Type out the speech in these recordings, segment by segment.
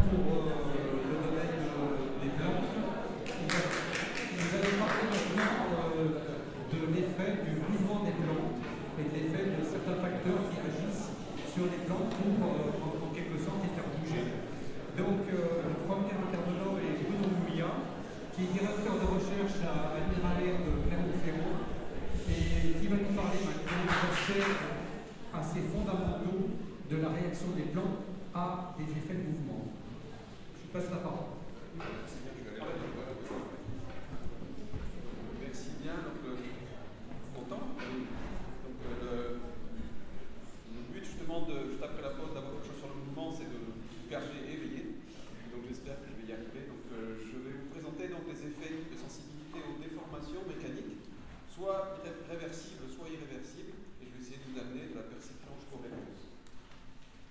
pour le domaine des plantes. Vous allez parler maintenant de l'effet du mouvement des plantes et de l'effet de certains facteurs qui agissent sur les plantes pour, en quelque sorte, les faire bouger. Donc, le premier intervenant est Bruno Mouillat, qui est directeur de recherche à l'IRAE de Clermont-Ferrand et qui va nous parler maintenant des aspects assez fondamentaux de la réaction des plantes à des effets de mouvement. Je passe la parole. Merci bien. Donc, content. Donc, le but justement juste après la pause d'avoir quelque chose sur le mouvement, c'est de vous garder éveillé. Donc j'espère que je vais y arriver. Donc je vais vous présenter donc les effets de sensibilité aux déformations mécaniques, soit réversibles, soit irréversibles, et je vais essayer de vous amener de la perception jusqu'aux réponses.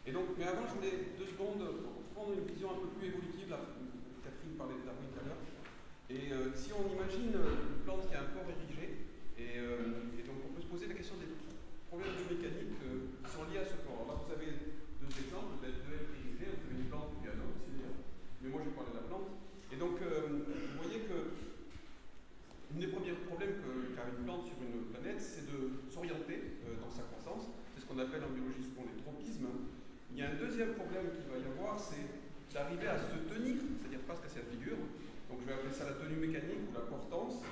Et donc, mais avant, je voulais 2 secondes prendre une vision un peu plus évolutive. Là, Catherine parlait de Darwin tout à l'heure. Et si on imagine une plante qui a un corps érigé, et donc on peut se poser la question des problèmes biomécaniques qui sont liés à ce corps. Alors là, vous avez 2 exemples, peut-être 2 êtres érigés, vous avez une plante et un autre aussi d'ailleurs. Mais moi, je vais parler de la plante. Et donc, vous voyez que l'un des premiers problèmes qu'a une plante sur une planète, c'est de s'orienter dans sa croissance. C'est ce qu'on appelle en biologie souvent les tropismes. Il y a un deuxième problème qu'il va y avoir, c'est d'arriver à se tenir, c'est-à-dire pas se casser la figure. Donc je vais appeler ça la tenue mécanique ou la portance.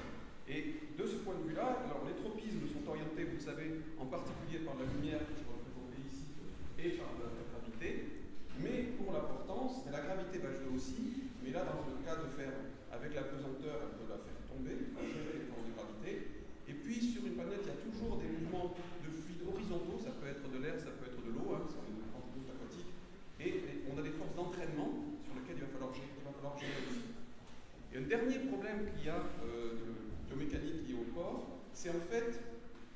Et de ce point de vue-là, alors les tropismes sont orientés, vous le savez, en particulier par la lumière que je vais représenter ici et par la gravité. Mais pour la portance, la gravité va jouer aussi. Mais là, dans le cas de faire avec la pesanteur, elle peut la faire tomber, gérer les forces de gravité. Et puis sur une planète, il y a toujours des mouvements de fluides horizontaux, ça peut être de l'air, ça peut être de l'eau, hein, sur les plantes aquatiques. Et on a des forces d'entraînement sur lesquelles il va falloir gérer aussi. Et un dernier problème qu'il y a de mécanique liée au corps, c'est en fait,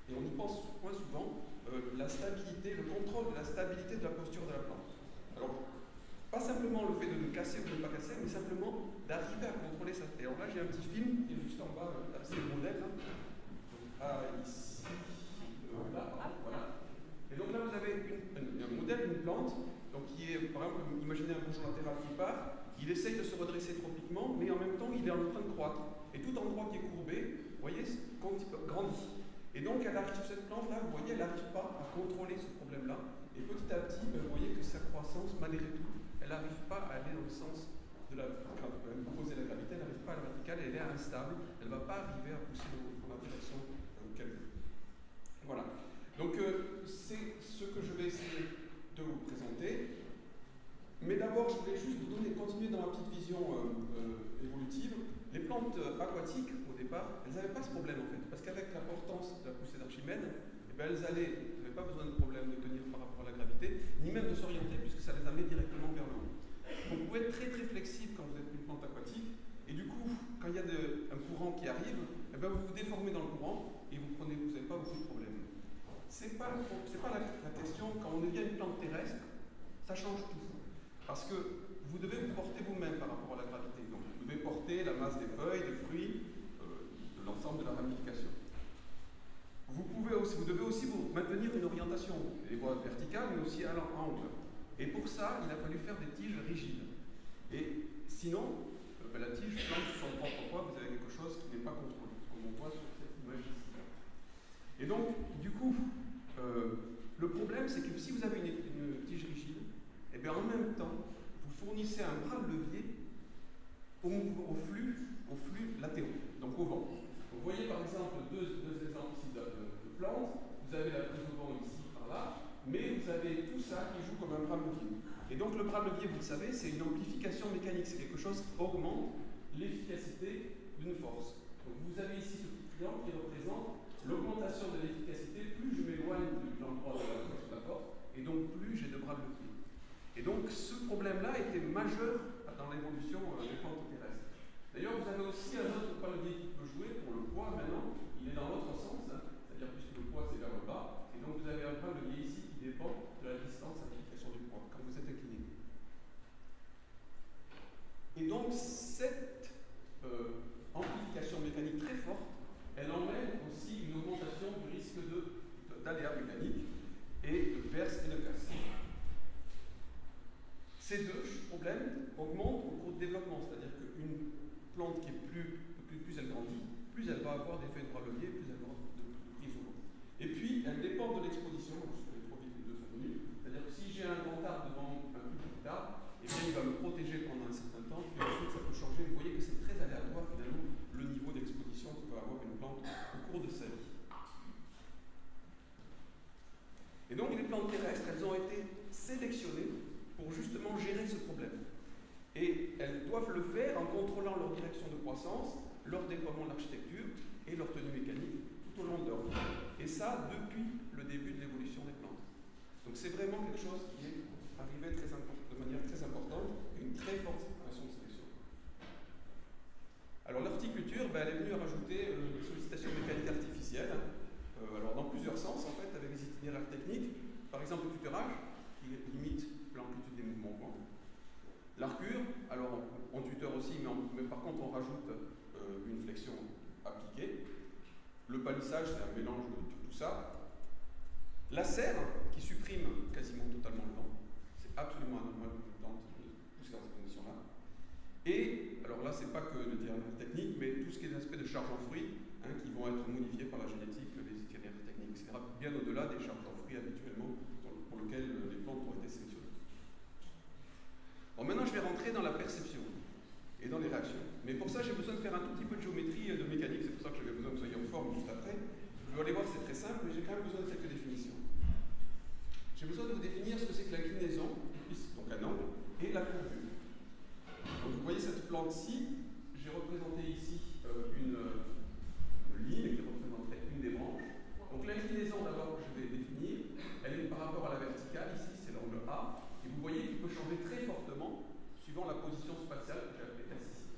et on y pense moins souvent, la stabilité, le contrôle de la stabilité de la posture de la plante. Alors, pas simplement le fait de ne casser ou de ne pas casser, mais simplement d'arriver à contrôler ça. Et alors là, j'ai un petit film qui est juste en bas, là, c'est le modèle. Là. Ici, là, voilà. Et donc là, vous avez un modèle d'une plante, donc qui est, par exemple, imaginez un bourgeon latéral qui part, il essaye de se redresser tropiquement, mais en même temps, il est en train de croître. Et tout endroit qui est courbé, vous voyez, grandit. Et donc, elle arrive sur cette plante-là, vous voyez, elle n'arrive pas à contrôler ce problème-là. Et petit à petit, vous voyez que sa croissance, malgré tout, elle n'arrive pas à aller dans le sens de la poser la gravité, elle n'arrive pas à la verticale, elle est instable, elle ne va pas arriver à pousser dans la direction qu'elle veut. Voilà. Donc, c'est ce que je vais essayer de vous présenter. Mais d'abord, je voulais juste vous continuer dans ma petite vision évolutive. Les plantes aquatiques, au départ, elles n'avaient pas ce problème en fait, parce qu'avec la portance de la poussée d'Archimède, eh bien, elles n'avaient pas besoin de problème de tenir par rapport à la gravité, ni même de s'orienter, puisque ça les amenait directement vers le haut. Donc, vous pouvez être très très flexible quand vous êtes une plante aquatique, et du coup, quand il y a un courant qui arrive, eh bien, vous vous déformez dans le courant et vous n'avez pas beaucoup de problèmes. C'est pas la question, quand on devient une plante terrestre, ça change tout. Parce que vous devez vous porter vous-même par rapport à la gravité. Donc vous devez porter la masse des feuilles, des fruits, de l'ensemble de la ramification. Vous devez aussi vous maintenir une orientation, les voies verticales, mais aussi à l'angle. Et pour ça, il a fallu faire des tiges rigides. Et sinon, la tige plante sur son propre poids, vous avez quelque chose qui n'est pas contrôlé, comme on voit sur cette image ici. Et donc, du coup, le problème, c'est que si vous avez une tige rigide, et bien en même temps, vous fournissez un bras de levier au flux latéraux, donc au vent. Donc, vous voyez par exemple deux exemples ici de plantes. Vous avez la prise au vent ici, par là, mais vous avez tout ça qui joue comme un bras de levier. Et donc le bras de levier, vous le savez, c'est une amplification mécanique, c'est quelque chose qui augmente l'efficacité d'une force. Donc vous avez ici ce petit triangle qui représente l'augmentation de l'efficacité. Plus je m'éloigne de l'endroit de la force, et donc plus j'ai de bras de levier. Et donc ce problème-là était majeur dans l'évolution des plantes terrestres. D'ailleurs, vous avez aussi un autre bras de levier qui peut jouer pour le poids maintenant. Il est dans l'autre sens, hein, c'est-à-dire puisque le poids c'est vers le bas. Et donc vous avez un bras de levier ici qui dépend de la distance à l'application du poids quand vous êtes incliné. Et donc cette amplification mécanique très forte, elle emmène aussi une augmentation du risque d'aléas mécaniques et de perce et de casse. Ces deux problèmes plantes terrestres, elles ont été sélectionnées pour justement gérer ce problème. Et elles doivent le faire en contrôlant leur direction de croissance, leur déploiement de l'architecture et leur tenue mécanique tout au long de leur vie. Et ça, depuis le début de l'évolution des plantes. Donc c'est vraiment quelque chose qui est arrivé de manière très importante, une très forte opération de sélection. Alors l'horticulture, elle est venue à rajouter une sollicitation mécanique artificielle, alors dans plusieurs sens en fait, avec des itinéraires techniques, par exemple le tutorage, qui limite l'amplitude des mouvements de vent. L'arcure, alors on tuteur aussi, mais par contre on rajoute une flexion appliquée. Le palissage, c'est un mélange de tout ça. La serre, qui supprime quasiment totalement le vent, c'est absolument anormal qu'une plante pousse dans ces conditions-là. Et, alors là, c'est pas que le itinéraire technique, mais tout ce qui est l'aspect de charge en fruits, qui vont être modifiés par la génétique, les itinéraires techniques, etc., bien au-delà des charges en fruits habituellement pour lesquelles les plantes ont été sélectionnées. Bon, maintenant, je vais rentrer dans la perception et dans les réactions. Mais pour ça, j'ai besoin de faire un tout petit peu de géométrie et de mécanique, c'est pour ça que j'avais besoin que vous soyez en forme juste après. Vous allez voir, c'est très simple, mais j'ai quand même besoin de quelques définitions. J'ai besoin de vous définir ce que c'est que l'inclinaison, donc un angle, et la courbure. Donc vous voyez cette plante-ci, j'ai représenté ici une ligne qui représenterait une des branches. Donc l'inclinaison d'abord que je vais définir, elle est par rapport à la verticale, ici c'est l'angle A, et vous voyez qu'il peut changer très fortement suivant la position spatiale que j'ai appelée S ici.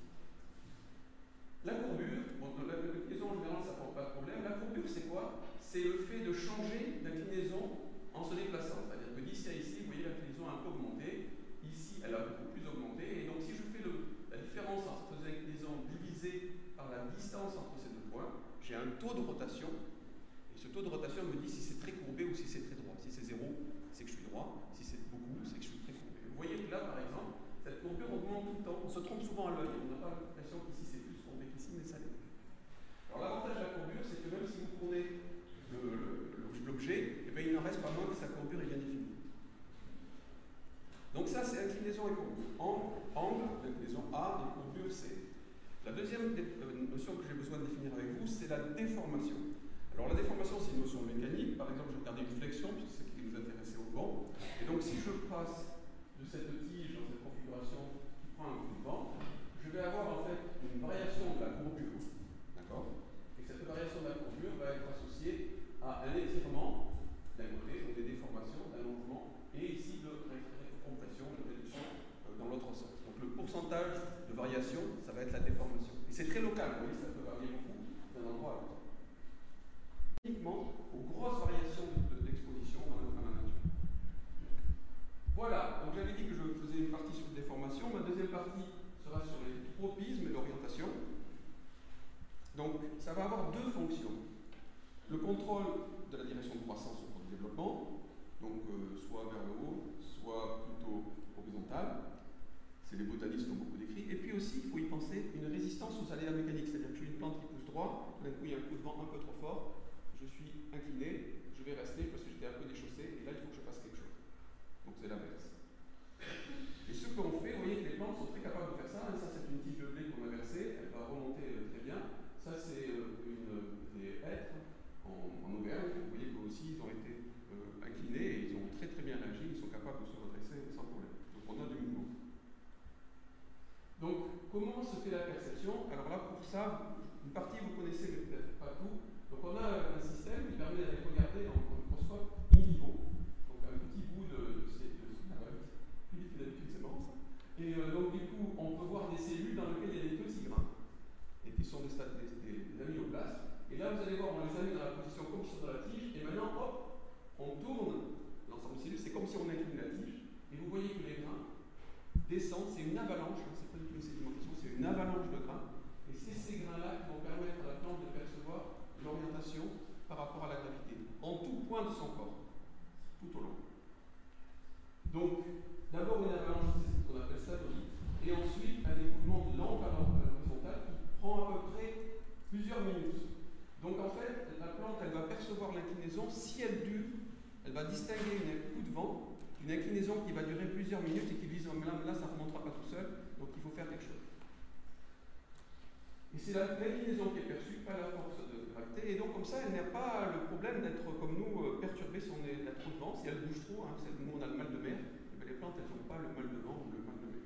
La courbure, bon, l'inclinaison en général ça ne pose pas de problème, la courbure c'est quoi? C'est le fait de changer d'inclinaison en se déplaçant, c'est-à-dire que d'ici à ici, vous voyez l'inclinaison a un peu augmenté, ici elle a beaucoup plus augmenté, et donc si je fais la différence entre ces inclinaisons divisée par la distance entre ces deux points, j'ai un taux de rotation, et ce taux de rotation me dit si c'est très courbé ou si c'est très droit. Si c'est 0, c'est que je suis droit, si c'est beaucoup, c'est que je suis très courbé. Vous voyez que là, par exemple, cette courbure augmente tout le temps, on se trompe souvent à l'œil, on n'a pas l'impression qu'ici c'est plus courbé qu'ici, mais ça l'est. Alors l'avantage de la courbure, c'est que même si vous prenez l'objet, eh bien, il n'en reste pas moins que sa courbure est bien définie. Donc ça, c'est inclinaison et courbure. Angle, inclinaison A, et courbure C. La deuxième notion que j'ai besoin de définir avec vous, c'est la déformation. Alors la déformation, c'est une notion mécanique. Par exemple, je vais regarder une flexion, puisque c'est ce qui nous intéressait au vent. Et donc si je passe de cette tige dans cette configuration qui prend un coup de vent, je vais avoir en fait une variation de la courbure. D'accord? Et cette variation de la courbure va être associée à un étirement d'un côté, donc des déformations, d'un allongement, et ici de compression, de réduction dans l'autre sens. Donc le pourcentage de variation, ça va être la déformation. Et c'est très local, vous voyez, ça peut varier beaucoup d'un endroit à l'autre. Uniquement aux grosses variations d'exposition dans la nature. Voilà, donc j'avais dit que je faisais une partie sur la déformation, ma deuxième partie sera sur les tropismes et l'orientation. Donc ça va avoir deux fonctions. Le contrôle de la direction de croissance au cours du développement, donc soit vers le haut, soit plutôt horizontal. C'est les botanistes qui ont beaucoup décrit. Et puis aussi, il faut y penser, une résistance aux aléas mécaniques. C'est-à-dire que j'ai une plante qui pousse droit, d'un coup il y a un coup de vent un peu trop fort, je suis incliné, je vais rester parce que j'étais un peu déchaussé, et là il faut que je fasse quelque chose. Donc c'est l'inverse. Et ce qu'on fait, vous voyez que les plantes sont très capables de faire ça. Ça c'est une tige de blé qu'on a versée, elle va remonter très bien. Ça c'est des hêtres en Auvergne. Vous voyez qu'eux aussi ils ont été inclinés et ils ont très très bien réagi, ils sont capables de se redresser sans problème. Donc on a du mouvement. Donc, comment se fait la perception? Alors là, pour ça, une partie vous connaissez, mais peut-être pas tout. Donc, on a un système qui permet d'aller regarder en microscope in vivo. Donc, un petit bout de plus vite que d'habitude, c'est marrant ça. Et donc, du coup, on peut voir des cellules dans lesquelles il y a des petits grains, et qui sont des aminoplasmes. Et là, vous allez voir, on les a mis dans la position comme sur la tige, et maintenant, hop, on tourne l'ensemble des cellules, c'est comme si on incline la tige, et vous voyez que les grains descendent, c'est une avalanche, c'est pas du tout une sédimentation, c'est une avalanche de grains, et c'est ces grains-là qui vont permettre à la plante de percevoir l'orientation par rapport à la gravité, en tout point de son corps, tout au long. Donc, d'abord une avalanche, c'est ce qu'on appelle satellite, et ensuite un écoulement de l'angle horizontale qui prend à peu près plusieurs minutes. Donc en fait, la plante, elle va percevoir l'inclinaison, si elle dure, elle va distinguer un coup de vent, une inclinaison qui va durer plusieurs minutes et qui dit oh, là ça ne remontera pas tout seul, donc il faut faire quelque chose. Et c'est l'inclinaison qui est perçue, pas la force de gravité, gravité, et donc comme ça, elle n'a pas le problème d'être comme nous, perturbée si on a trop de vent, si elle bouge trop, hein, nous on a le mal de mer, et bien les plantes elles n'ont pas le mal de vent ou le mal de mer.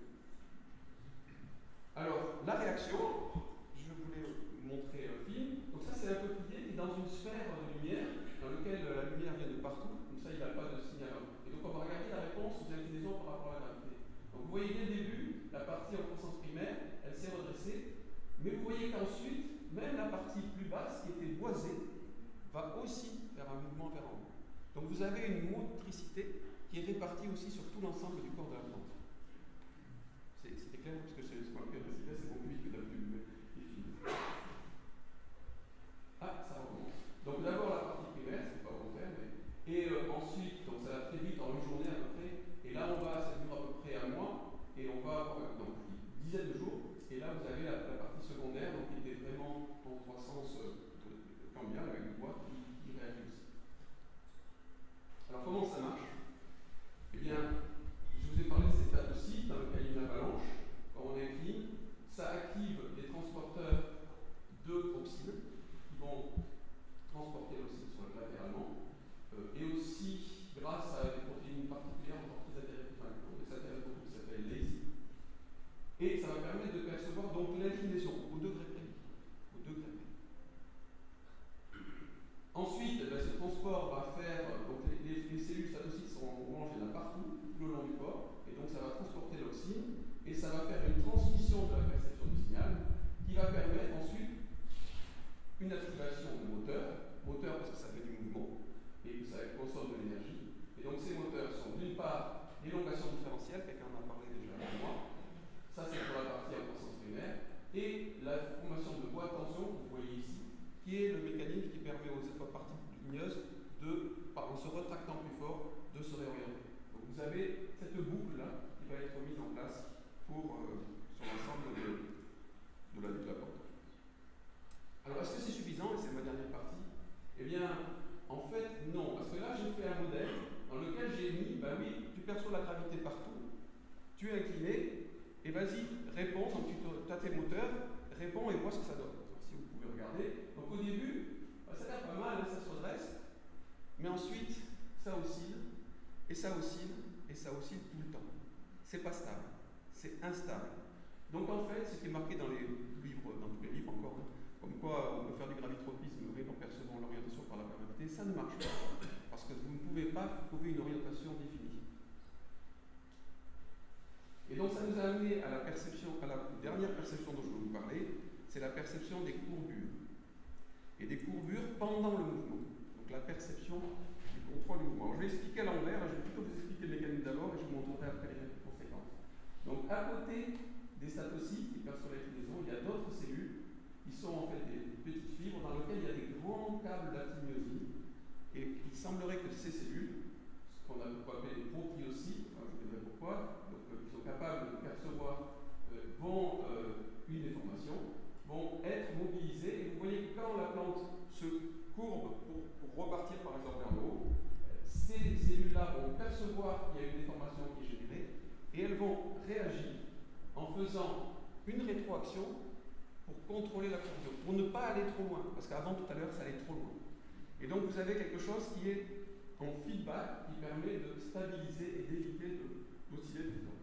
Alors, la réaction, je voulais vous montrer un film, donc ça c'est un peuplier qui est dans une sphère de lumière, dans laquelle la lumière vient de partout, comme ça il n'a pas de signal. Et donc on va regarder la réponse aux inclinaisons par rapport à la gravité. Donc vous voyez dès le début, la partie en croissance primaire, elle s'est redressée, mais vous voyez qu'ensuite, même la partie plus basse, qui était boisée, va aussi faire un mouvement vers en haut. Donc vous avez une motricité qui est répartie aussi sur tout l'ensemble du corps de la plante. C'était clair parce que c'est pas clair, c'est beaucoup plus vite que d'habitude, mais il filme. Ah, ça recommence. Donc d'abord la partie primaire, c'est pas volontaire, mais. Et ensuite, donc ça va très vite en une journée à peu près, et là on va, ça dure à peu près un mois, et on va avoir donc une dizaine de jours, et là vous avez la partie secondaire, donc qui était vraiment en croissance cambiale avec une boîte qui réagit aussi. Alors comment ça marche? Eh bien, je vous ai parlé de cet état de site dans lequel il y a une avalanche. Quand on incline, ça active des transporteurs de oxyde qui vont transporter l'oxyde latéralement, et aussi grâce à des protéines particulières, des satellites qui s'appellent lazy. Et ça va permettre de percevoir donc l'inclinaison au degré près. Ensuite, ce transport va faire, donc les cellules satocytes sont rangées là partout, tout le long du corps, et donc ça va transporter l'oxyde, et ça va faire une transmission de la perception du signal, qui va permettre ensuite une activation de moteur parce que ça fait du mouvement, et que ça consomme de l'énergie. Et donc ces moteurs sont d'une part l'élongation différentielle, quelqu'un en a parlé déjà avant moi, ça c'est pour la partie en croissance primaire, et la formation de voies de tension, que vous voyez ici, qui est le mécanisme qui permet aux parties lumineuses en se retractant plus fort, de se réorienter. Donc vous avez cette boucle-là qui va être mise en place sur l'ensemble de la porte. Alors est-ce que c'est suffisant? Et c'est ma dernière partie. Eh bien, en fait, non. Parce que là, j'ai fait un modèle dans lequel j'ai mis, ben oui, tu perçois la gravité partout, tu es incliné, et vas-y, réponds, donc tu as tes moteurs, réponds et vois ce que ça donne. Si vous pouvez regarder. Donc au début, ça a l'air pas mal, ça se redresse, mais ensuite, ça oscille, et ça oscille, et ça oscille tout le temps. C'est pas stable, c'est instable. Donc en fait, ce qui est marqué dans les livres, dans tous les livres encore, comme quoi on peut faire du gravitropisme en percevant l'orientation par la gravité, ça ne marche pas, parce que vous ne pouvez pas trouver une orientation définie. Et donc ça nous a amené à la perception, à la dernière perception dont je vais vous parler, c'est la perception des courbures. Et des courbures pendant le mouvement. Donc la perception du contrôle du mouvement. Alors, je vais expliquer à l'envers, je vais plutôt vous expliquer le mécanisme d'abord et je vous montrerai après les conséquences. Donc à côté des satocytes qui perçoivent l'inclinaison, il y a d'autres cellules qui sont en fait des petites fibres dans lesquelles il y a des grands câbles d'actinomyosine. Et il semblerait que ces cellules, ce qu'on a appelé des propriocytes, enfin, je vous dirai pourquoi, donc, qui sont capables de percevoir une déformation, vont être mobilisés. Et vous voyez que quand la plante se courbe pour repartir par exemple vers le haut, ces cellules-là vont percevoir qu'il y a une déformation qui est générée et elles vont réagir en faisant une rétroaction pour contrôler la courbure, pour ne pas aller trop loin, parce qu'avant tout à l'heure ça allait trop loin. Et donc vous avez quelque chose qui est en feedback qui permet de stabiliser et d'éviter d'osciller tout le temps.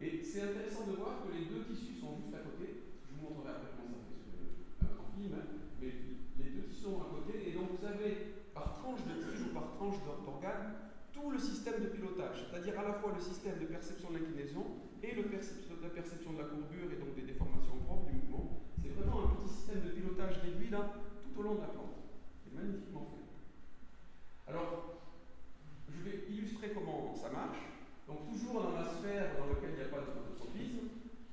Et c'est intéressant de voir que les deux tissus sont juste à côté. Je vous montrerai après comment ça fait en film, mais les deux tissus sont à côté, et donc vous avez par tranche de tige ou par tranche d'organe tout le système de pilotage, c'est-à-dire à la fois le système de perception de l'inclinaison et la perception de la courbure et donc des déformations propres du mouvement. C'est vraiment un petit système de pilotage réduit là tout au long de la plante. C'est magnifiquement fait. Alors, je vais illustrer comment ça marche. Donc toujours dans la sphère dans laquelle il n'y a pas de phototropisme,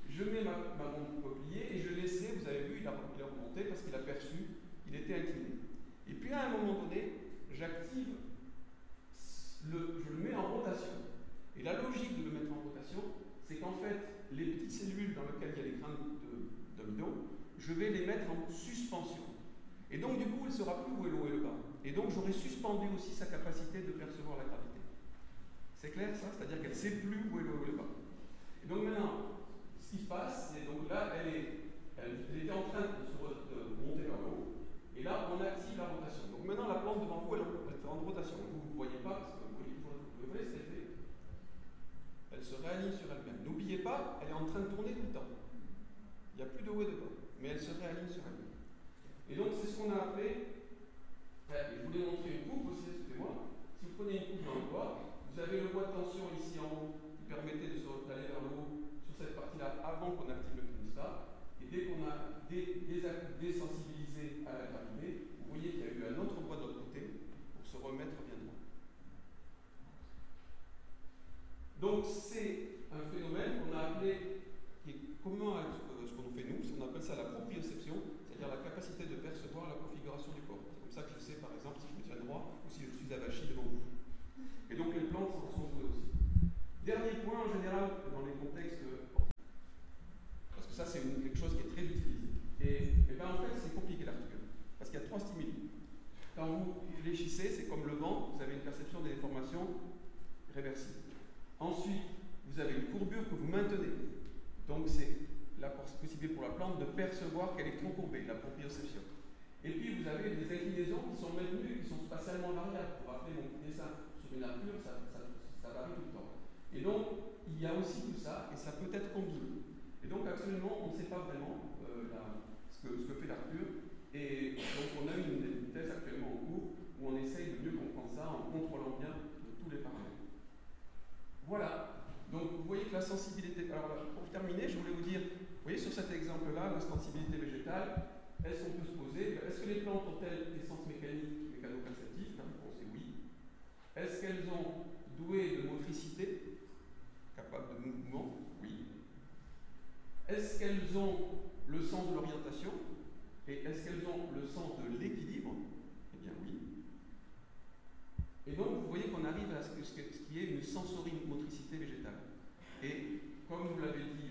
je mets mon peuplier et je laissais, vous avez vu, il a remonté parce qu'il a perçu qu'il était incliné. Et puis à un moment donné, j'active, je le mets en rotation. Et la logique de le mettre en rotation, c'est qu'en fait, les petites cellules dans lesquelles il y a les grains d'amidon, je vais les mettre en suspension. Et donc du coup, il ne saura plus où est le haut et le bas. Et donc j'aurai suspendu aussi sa capacité de percevoir la gravité. C'est clair ça? C'est-à-dire qu'elle ne sait plus où est le haut et le bas. Et donc maintenant, ce qui se passe, c'est donc là, elle était en train de monter vers le haut, Et là, on active la rotation. Donc maintenant, la plante devant vous, elle fait en rotation. Vous ne voyez pas, parce que vous voyez toujours. Vous voyez ce qu'elle fait? Elle se réaligne sur elle-même. N'oubliez pas, elle est en train de tourner tout le temps. Il n'y a plus de ouais dedans, mais elle se réaligne sur elle-même. Et donc, c'est ce qu'on a appelé. Je voulais montrer une coupe aussi, excusez-moi. Si vous prenez une coupe dans le bois, vous avez le bois de tension ici en haut qui permettait d'aller vers le haut sur cette partie-là avant qu'on active le thermostat. Et dès qu'on a désensibilisé à la gravité, vous voyez qu'il y a eu un autre bois de l'autre côté pour se remettre bien droit. Donc c'est un phénomène qu'on a appelé, qui est commun à ce qu'on fait nous, on appelle ça la proprioception, c'est-à-dire la capacité de percevoir la configuration du corps. C'est comme ça que je sais par exemple si je me tiens droit ou si je suis avachi devant vous. Et donc les plantes s'en sont jouées aussi. Dernier point en général dans les contextes, parce que ça c'est quelque chose qui est très utilisé. Et bien en fait c'est compliqué l'article, parce qu'il y a 3 stimuli. Quand vous réfléchissez, c'est comme le vent, vous avez une perception des déformations réversibles. Ensuite, vous avez une courbure que vous maintenez. Donc c'est la possibilité pour la plante de percevoir qu'elle est trop courbée, la proprioception. Et puis vous avez des inclinaisons qui sont maintenues, qui sont spatialement variables. Pour rappeler mon dessin sur une arcure, ça varie tout le temps. Et donc, il y a aussi tout ça, et ça peut être combiné. Et donc actuellement, on ne sait pas vraiment ce que fait l'arcure. Et donc on a une thèse actuellement en cours où on essaye de mieux comprendre ça en contrôlant bien tous les paramètres. Voilà. Donc vous voyez que la sensibilité. Alors pour terminer, je voulais vous dire, vous voyez sur cet exemple-là, la sensibilité végétale, est-ce qu'on peut se poser, est-ce que les plantes ont-elles des sens mécaniques, mécano-perceptifs? La réponse est oui. Est-ce qu'elles ont doué de motricité, capable de mouvement? Oui. Est-ce qu'elles ont le sens de l'orientation? Et est-ce qu'elles ont le sens de l'équilibre? Eh bien oui. Et donc vous voyez qu'on arrive à ce qui est une sensorimotricité végétale. Et comme vous l'avez dit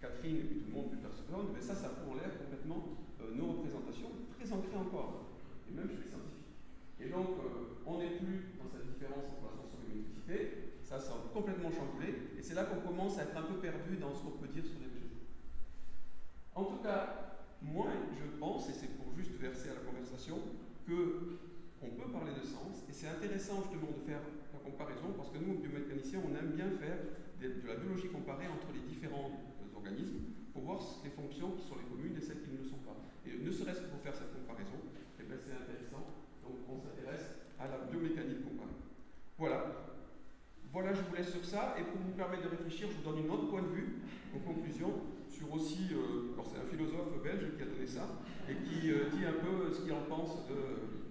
Catherine et puis tout le monde plus personne, mais ça fout en l'air complètement nos représentations, très ancrées encore, et même chez les scientifiques. Et donc on n'est plus dans cette différence entre la sensorimotricité, ça a complètement chamboulé, et c'est là qu'on commence à être un peu perdu dans ce qu'on peut dire sur les végétaux. En tout cas, moi je pense, et c'est pour juste verser à la conversation, qu'on peut parler de sens, et c'est intéressant justement de faire la comparaison, parce que nous, biomécaniciens, on aime bien faire de la biologie comparée entre les différents organismes, pour voir les fonctions qui sont les communes et celles qui ne le sont pas. Et ne serait-ce que pour faire cette comparaison, eh bien c'est intéressant, donc on s'intéresse à la biomécanique comparée. Voilà. Voilà, je vous laisse sur ça, et pour vous permettre de réfléchir, je vous donne une autre point de vue, en conclusion, sur aussi, alors c'est un philosophe belge qui a donné ça, et qui dit un peu ce qu'il en pense de